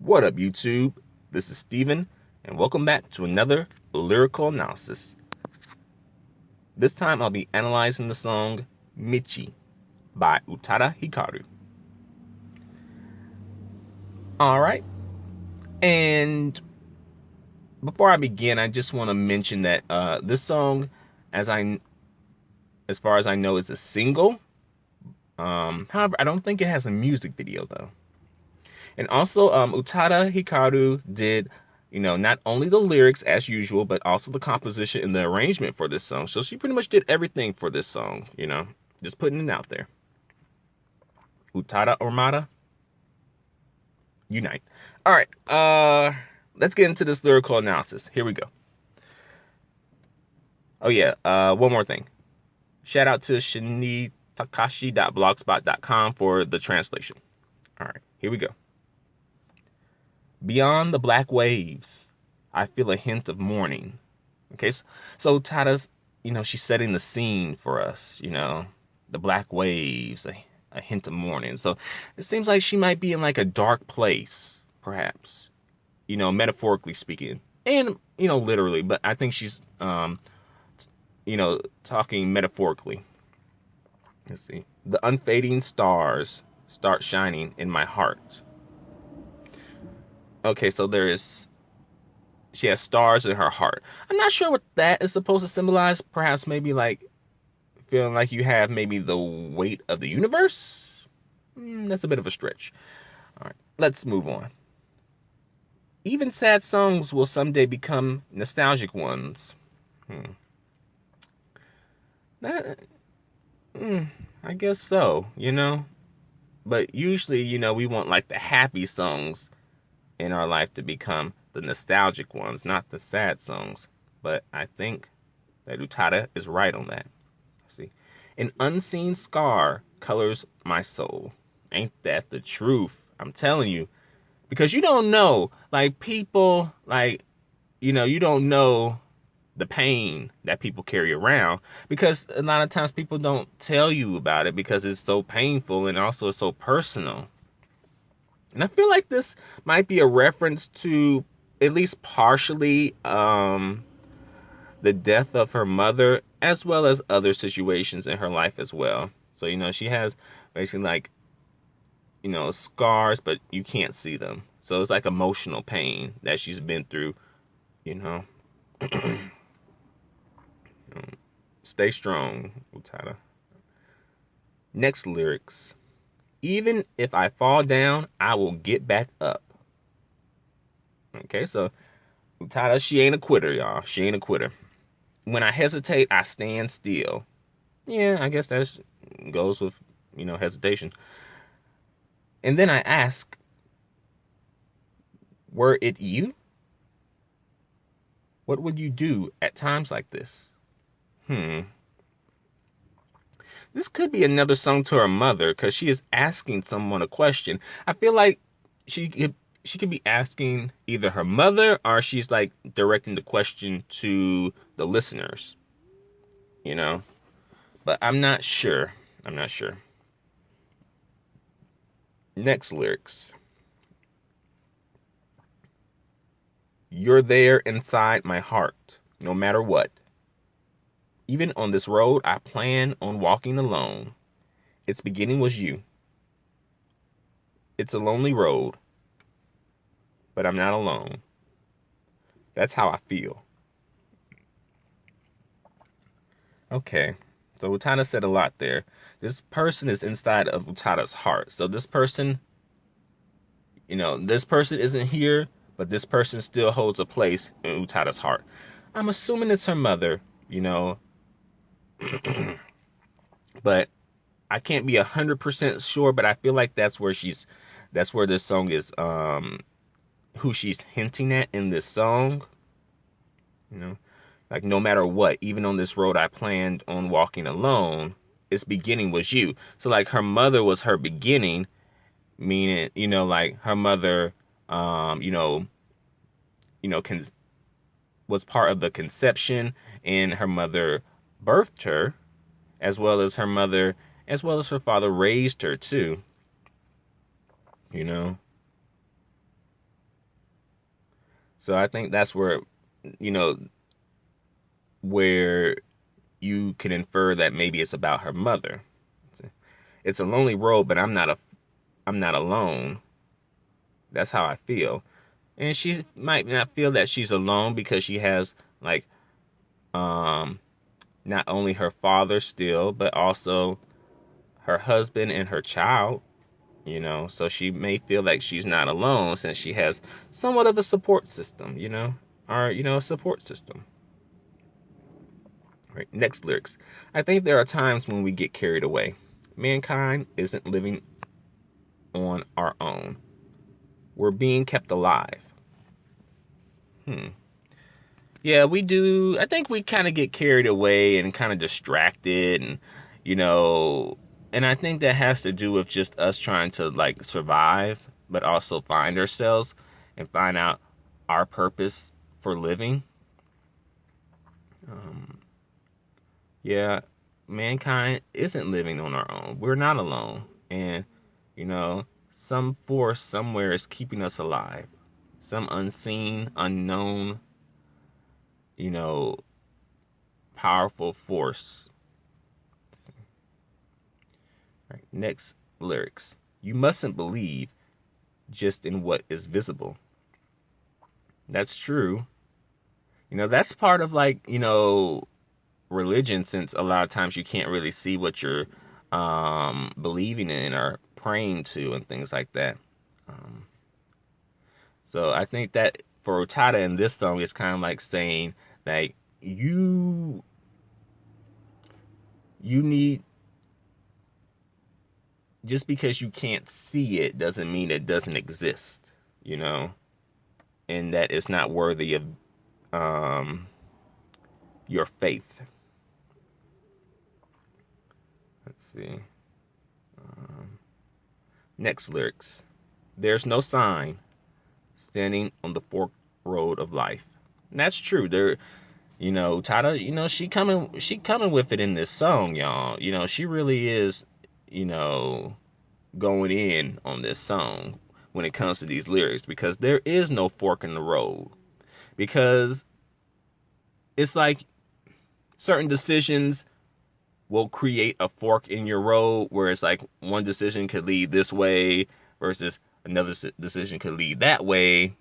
What up, YouTube? This is Steven, and welcome back to another lyrical analysis. This time I'll be analyzing the song Michi by Utada Hikaru. Alright, and before I begin, I just want to mention that this song, as far as I know, is a single. However, I don't think it has a music video though. And also, Utada Hikaru did, not only the lyrics as usual, but also the composition and the arrangement for this song. So she pretty much did everything for this song, just putting it out there. Utada Armada, unite. All right, let's get into this lyrical analysis. Here we go. Oh yeah, one more thing. Shout out to shinitakashi.blogspot.com for the translation. All right, here we go. Beyond the black waves, I feel a hint of morning. Okay, so Tada's, she's setting the scene for us, the black waves, a hint of morning. So it seems like she might be in like a dark place, perhaps, metaphorically speaking, and, literally, but I think she's, talking metaphorically. Let's see. The unfading stars start shining in my heart. Okay, so she has stars in her heart. I'm not sure what that is supposed to symbolize. Perhaps maybe like feeling like you have maybe the weight of the universe. That's a bit of a stretch. All right, let's move on. Even sad songs will someday become nostalgic ones. I guess so, But usually, we want like the happy songs in our life to become the nostalgic ones, not the sad songs. But I think that Utada is right on that. See, an unseen scar colors my soul. Ain't that the truth? I'm telling you, because you don't know, like people, like, you don't know the pain that people carry around, because a lot of times people don't tell you about it because it's so painful and also it's so personal. And I feel like this might be a reference to, at least partially, the death of her mother, as well as other situations in her life as well. So, she has basically like, scars, but you can't see them. So it's like emotional pain that she's been through, Stay strong, Utada. Next lyrics. Even if I fall down, I will get back up. Okay, so Utada, she ain't a quitter, y'all. She ain't a quitter. When I hesitate, I stand still. Yeah, I guess that goes with, hesitation. And then I ask, were it you? What would you do at times like this? This could be another song to her mother, because she is asking someone a question. I feel like she could be asking either her mother, or she's like directing the question to the listeners, but I'm not sure. Next lyrics. You're there inside my heart, no matter what. Even on this road, I plan on walking alone. Its beginning was you. It's a lonely road, but I'm not alone. That's how I feel. Okay, so Utada said a lot there. This person is inside of Utada's heart. So this person, this person isn't here, but this person still holds a place in Utada's heart. I'm assuming it's her mother, but I can't be 100% sure, but I feel like that's where this song is, who she's hinting at in this song, like no matter what, even on this road I planned on walking alone, its beginning was you. So like her mother was her beginning, meaning, like her mother, was part of the conception, and her mother birthed her, as well as her father raised her too, So I think that's where, you know, where you can infer that maybe it's about her mother. It's a lonely road, but I'm not alone. That's how I feel. And she might not feel that she's alone because she has like um not only her father still, but also her husband and her child, so she may feel like she's not alone since she has somewhat of a support system, or a support system. Right. Next lyrics. I think there are times when we get carried away. Mankind isn't living on our own. We're being kept alive. Hmm. Yeah, we do. I think we kind of get carried away and kind of distracted, and you know, and I think that has to do with just us trying to like survive, but also find ourselves and find out our purpose for living. Um, yeah, mankind isn't living on our own. We're not alone, and some force somewhere is keeping us alive. Some unseen, unknown, you know, powerful force. Right. Next lyrics. You mustn't believe just in what is visible. That's true. That's part of like, religion, since a lot of times you can't really see what you're believing in or praying to and things like that. Um, so I think that for Utada in this song, it's kind of like saying that you you need, just because you can't see it doesn't mean it doesn't exist, and that it's not worthy of um, your faith. Let's see. Um, Next lyrics. There's no sign standing on the forked road of life. And that's true. There, Tada, she coming with it in this song, y'all. She really is, you know, going in on this song when it comes to these lyrics, because there is no fork in the road. Because it's like certain decisions will create a fork in your road where it's like one decision could lead this way versus another decision could lead that way,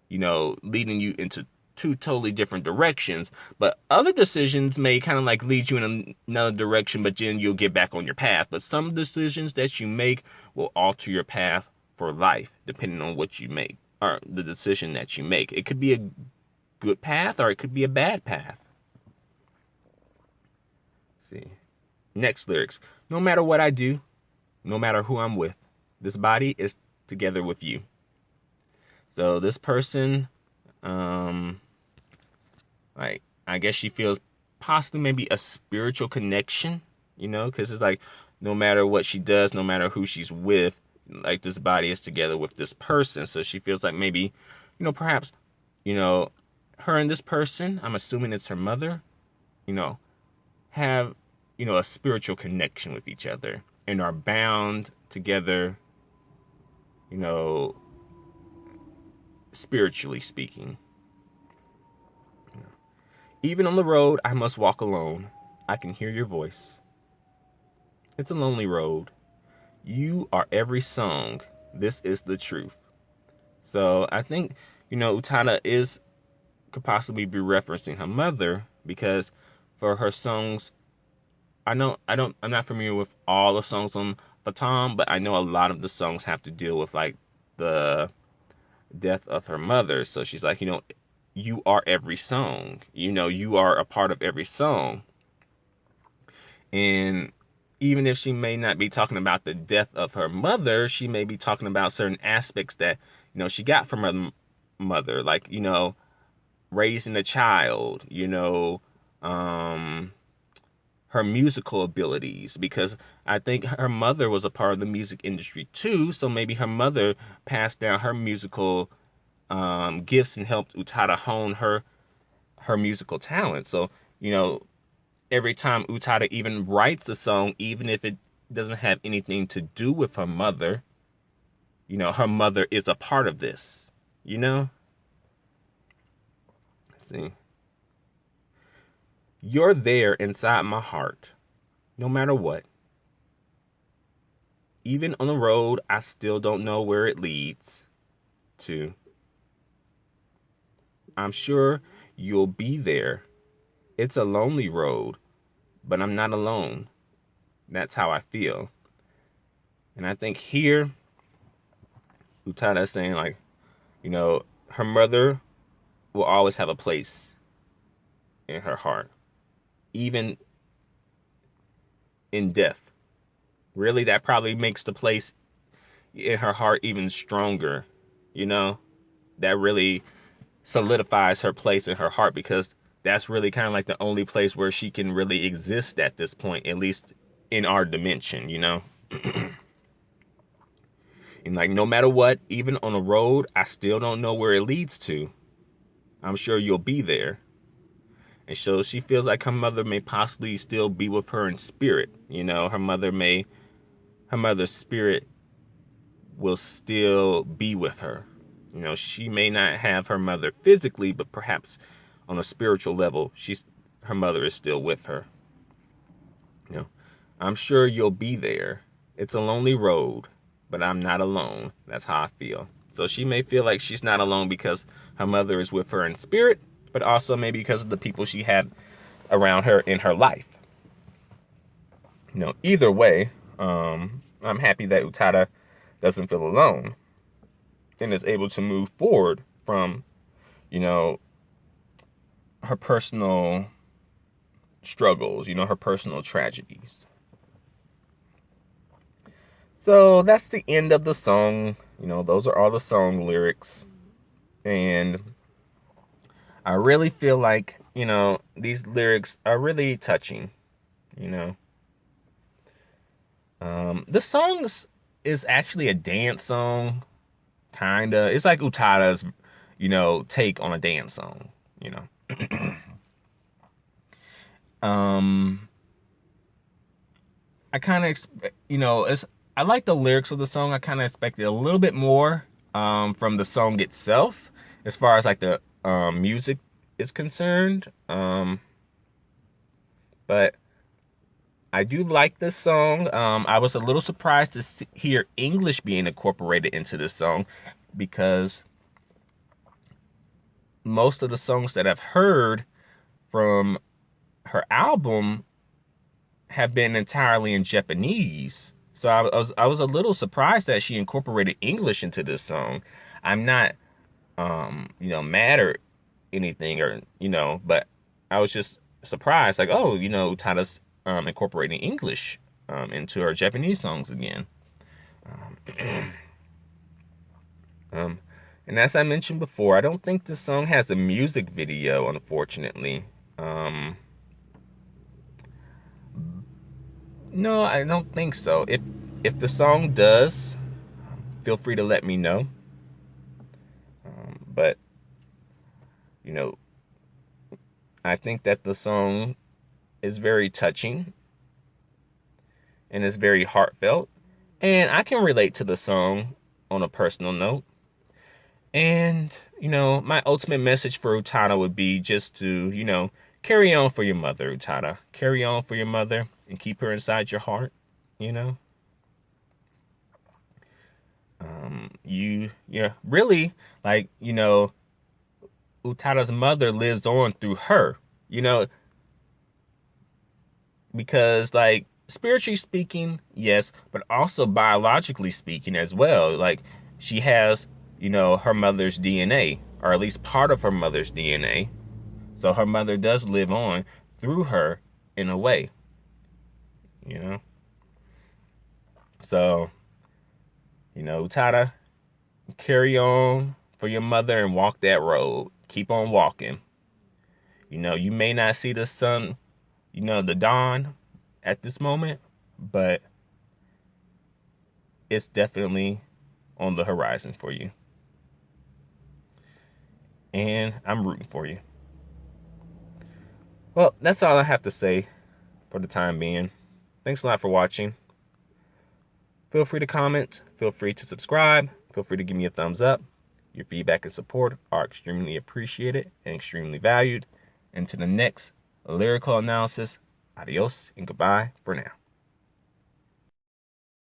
leading you into two totally different directions. But other decisions may kind of like lead you in another direction, but then you'll get back on your path. But some decisions that you make will alter your path for life, depending on what you make or the decision that you make. It could be a good path or it could be a bad path. Let's see. Next lyrics. No matter what I do, no matter who I'm with, this body is together with you. So this person, like, I guess she feels possibly maybe a spiritual connection, because it's like no matter what she does, no matter who she's with, like this body is together with this person. So she feels like maybe, perhaps, her and this person, I'm assuming it's her mother, have, a spiritual connection with each other and are bound together, you know, spiritually speaking. Even on the road, I must walk alone. I can hear your voice. It's a lonely road. You are every song. This is the truth. So I think, Utada could possibly be referencing her mother, because for her songs, I'm not familiar with all the songs on Fatam, but I know a lot of the songs have to deal with like the death of her mother. So she's like, you are every song. You are a part of every song. And even if she may not be talking about the death of her mother, she may be talking about certain aspects that, she got from her mother, like, raising a child, her musical abilities, because I think her mother was a part of the music industry too. So maybe her mother passed down her musical gifts and helped Utada hone her musical talent. So, every time Utada even writes a song, even if it doesn't have anything to do with her mother is a part of this, see. You're there inside my heart, no matter what. Even on the road, I still don't know where it leads to. I'm sure you'll be there. It's a lonely road, but I'm not alone. That's how I feel. And I think here, Utada is saying, like, her mother will always have a place in her heart, even in death. Really, that probably makes the place in her heart even stronger, That really solidifies her place in her heart, because that's really kind of like the only place where she can really exist at this point, at least in our dimension, And like, no matter what, even on a road, I still don't know where it leads to. I'm sure you'll be there. And so she feels like her mother may possibly still be with her in spirit. Her mother's spirit will still be with her. She may not have her mother physically, but perhaps on a spiritual level, her mother is still with her. I'm sure you'll be there. It's a lonely road, but I'm not alone. That's how I feel. So she may feel like she's not alone because her mother is with her in spirit, but also maybe because of the people she had around her in her life. Either way, I'm happy that Utada doesn't feel alone and is able to move forward from, her personal struggles, her personal tragedies. So that's the end of the song. Those are all the song lyrics. And I really feel like, these lyrics are really touching, The song is actually a dance song, kinda. It's like Utada's, take on a dance song, I kind of, I like the lyrics of the song. I kind of expected a little bit more from the song itself, as far as like the music is concerned. But I do like this song. I was a little surprised to hear English being incorporated into this song, because most of the songs that I've heard from her album have been entirely in Japanese. So I was a little surprised that she incorporated English into this song. I'm not mad or anything, or but I was just surprised, like, oh, Utada's incorporating English into her Japanese songs again. And as I mentioned before, I don't think this song has a music video, unfortunately. No, I don't think so. If the song does, feel free to let me know. But I think that the song is very touching and is very heartfelt, and I can relate to the song on a personal note. And my ultimate message for Utada would be just to carry on for your mother, Utada. Carry on for your mother and keep her inside your heart. Really, like, Utada's mother lives on through her, because, like, spiritually speaking, yes, but also biologically speaking as well. Like, she has, her mother's DNA, or at least part of her mother's DNA. So her mother does live on through her in a way, So, Utada, carry on for your mother and walk that road. Keep on walking. You may not see the sun, the dawn at this moment, but it's definitely on the horizon for you. And I'm rooting for you. Well, that's all I have to say for the time being. Thanks a lot for watching. Feel free to comment. Feel free to subscribe. Feel free to give me a thumbs up. Your feedback and support are extremely appreciated and extremely valued. Until the next lyrical analysis, adios and goodbye for now.